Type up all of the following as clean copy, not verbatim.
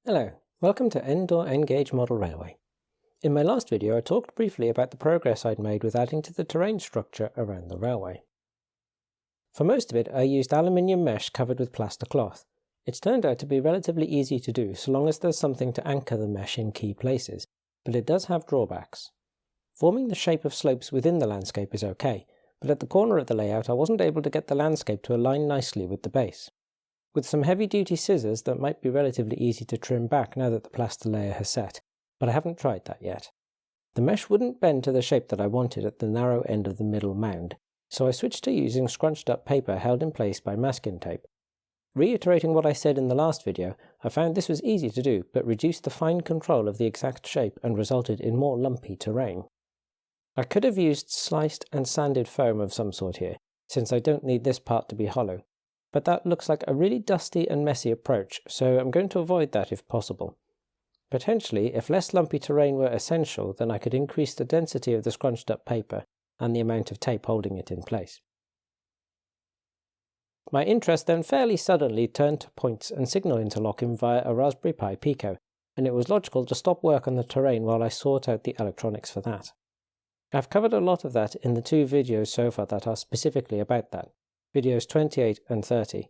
Hello, welcome to End-Gauge Model Railway. In my last video I talked briefly about the progress I'd made with adding to the terrain structure around the railway. For most of it I used aluminium mesh covered with plaster cloth. It's turned out to be relatively easy to do so long as there's something to anchor the mesh in key places, but it does have drawbacks. Forming the shape of slopes within the landscape is okay, but at the corner of the layout I wasn't able to get the landscape to align nicely with the base. With some heavy-duty scissors that might be relatively easy to trim back now that the plaster layer has set, but I haven't tried that yet. The mesh wouldn't bend to the shape that I wanted at the narrow end of the middle mound, so I switched to using scrunched up paper held in place by masking tape. Reiterating what I said in the last video, I found this was easy to do but reduced the fine control of the exact shape and resulted in more lumpy terrain. I could have used sliced and sanded foam of some sort here, since I don't need this part to be hollow, but that looks like a really dusty and messy approach, so I'm going to avoid that if possible. Potentially, if less lumpy terrain were essential, then I could increase the density of the scrunched up paper and the amount of tape holding it in place. My interest then fairly suddenly turned to points and signal interlocking via a Raspberry Pi Pico, and it was logical to stop work on the terrain while I sort out the electronics for that. I've covered a lot of that in the two videos so far that are specifically about that, videos 28 and 30.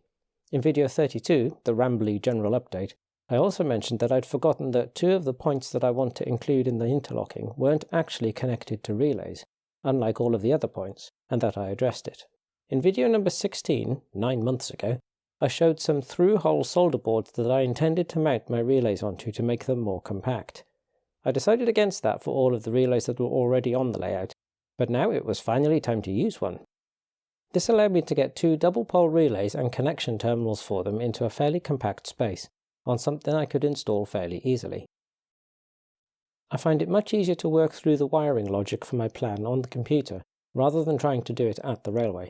In video 32, the rambly general update, I also mentioned that I'd forgotten that two of the points that I want to include in the interlocking weren't actually connected to relays, unlike all of the other points, and that I addressed it. In video number 16, 9 months ago, I showed some through-hole solder boards that I intended to mount my relays onto to make them more compact. I decided against that for all of the relays that were already on the layout, but now it was finally time to use one. This allowed me to get two double-pole relays and connection terminals for them into a fairly compact space, on something I could install fairly easily. I find it much easier to work through the wiring logic for my plan on the computer, rather than trying to do it at the railway.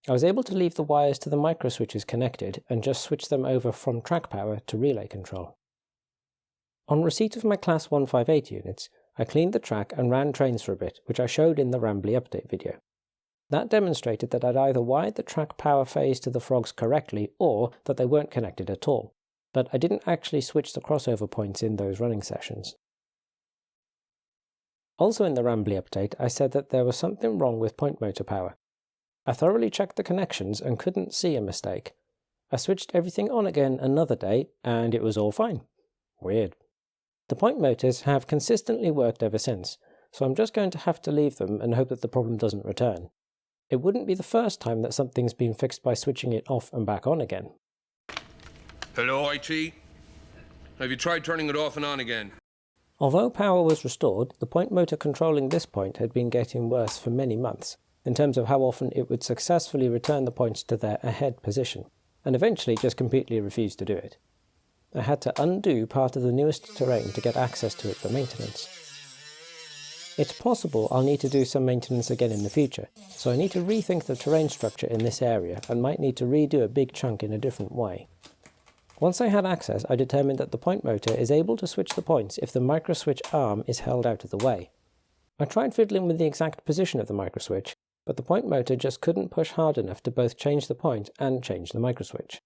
I was able to leave the wires to the microswitches connected and just switch them over from track power to relay control. On receipt of my Class 158 units, I cleaned the track and ran trains for a bit, which I showed in the Rambly update video. That demonstrated that I'd either wired the track power phase to the frogs correctly or that they weren't connected at all, but I didn't actually switch the crossover points in those running sessions. Also in the Rambly update, I said that there was something wrong with point motor power. I thoroughly checked the connections and couldn't see a mistake. I switched everything on again another day and it was all fine. Weird. The point motors have consistently worked ever since, so I'm just going to have to leave them and hope that the problem doesn't return. It wouldn't be the first time that something's been fixed by switching it off and back on again. Hello, IT? Have you tried turning it off and on again? Although power was restored, the point motor controlling this point had been getting worse for many months, in terms of how often it would successfully return the points to their ahead position, and eventually just completely refused to do it. I had to undo part of the newest terrain to get access to it for maintenance. It's possible I'll need to do some maintenance again in the future, so I need to rethink the terrain structure in this area and might need to redo a big chunk in a different way. Once I had access, I determined that the point motor is able to switch the points if the microswitch arm is held out of the way. I tried fiddling with the exact position of the microswitch, but the point motor just couldn't push hard enough to both change the point and change the microswitch.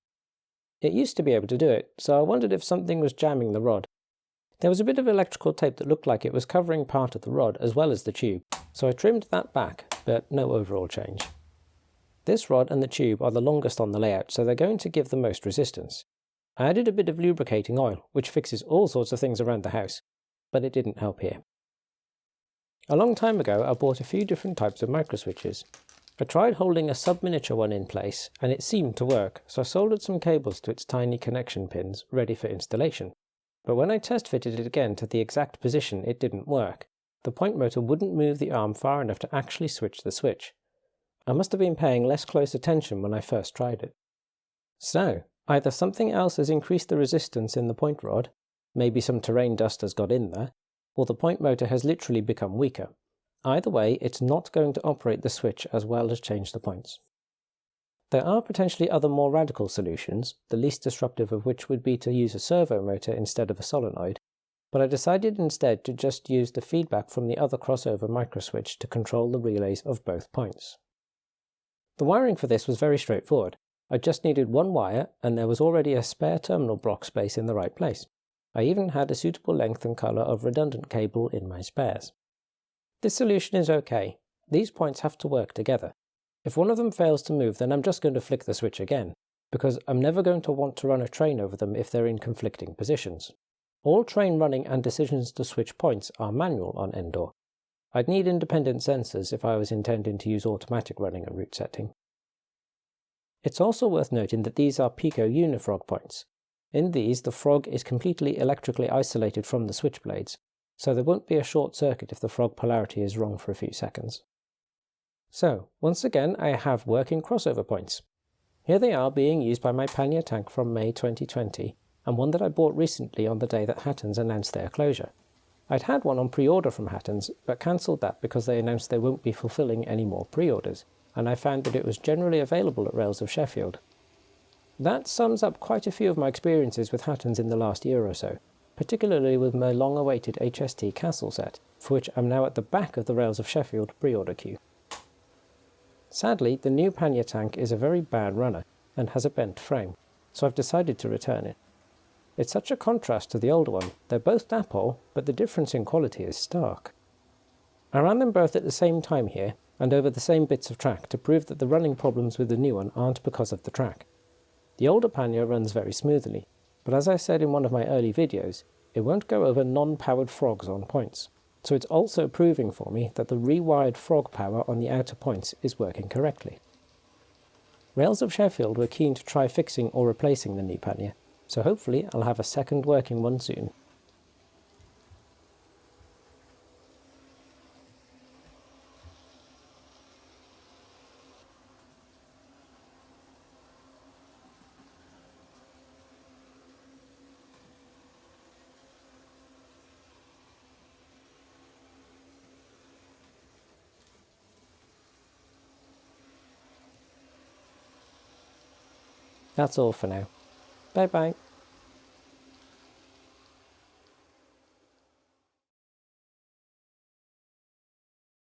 It used to be able to do it, so I wondered if something was jamming the rod. There was a bit of electrical tape that looked like it was covering part of the rod as well as the tube, so I trimmed that back, but no overall change. This rod and the tube are the longest on the layout, so they're going to give the most resistance. I added a bit of lubricating oil, which fixes all sorts of things around the house, but it didn't help here. A long time ago I bought a few different types of microswitches. I tried holding a sub-miniature one in place, and it seemed to work, so I soldered some cables to its tiny connection pins, ready for installation. But when I test-fitted it again to the exact position, it didn't work. The point motor wouldn't move the arm far enough to actually switch the switch. I must have been paying less close attention when I first tried it. So, either something else has increased the resistance in the point rod, maybe some terrain dust has got in there, or the point motor has literally become weaker. Either way, it's not going to operate the switch as well as change the points. There are potentially other more radical solutions, the least disruptive of which would be to use a servo motor instead of a solenoid, but I decided instead to just use the feedback from the other crossover microswitch to control the relays of both points. The wiring for this was very straightforward. I just needed one wire and there was already a spare terminal block space in the right place. I even had a suitable length and colour of redundant cable in my spares. This solution is okay. These points have to work together. If one of them fails to move, then I'm just going to flick the switch again, because I'm never going to want to run a train over them if they're in conflicting positions. All train running and decisions to switch points are manual on Endor. I'd need independent sensors if I was intending to use automatic running and route setting. It's also worth noting that these are Pico unifrog points. In these, the frog is completely electrically isolated from the switchblades, so there won't be a short circuit if the frog polarity is wrong for a few seconds. So, once again, I have working crossover points. Here they are being used by my pannier tank from May 2020, and one that I bought recently on the day that Hattons announced their closure. I'd had one on pre-order from Hattons, but cancelled that because they announced they won't be fulfilling any more pre-orders, and I found that it was generally available at Rails of Sheffield. That sums up quite a few of my experiences with Hattons in the last year or so, particularly with my long-awaited HST Castle set, for which I'm now at the back of the Rails of Sheffield pre-order queue. Sadly, the new pannier tank is a very bad runner and has a bent frame, so I've decided to return it. It's such a contrast to the older one. They're both dapple, but the difference in quality is stark. I ran them both at the same time here, and over the same bits of track to prove that the running problems with the new one aren't because of the track. The older pannier runs very smoothly, but as I said in one of my early videos, it won't go over non-powered frogs on points. So it's also proving for me that the rewired frog power on the outer points is working correctly. Rails of Sheffield were keen to try fixing or replacing the new pannier, so hopefully I'll have a second working one soon. That's all for now. Bye bye.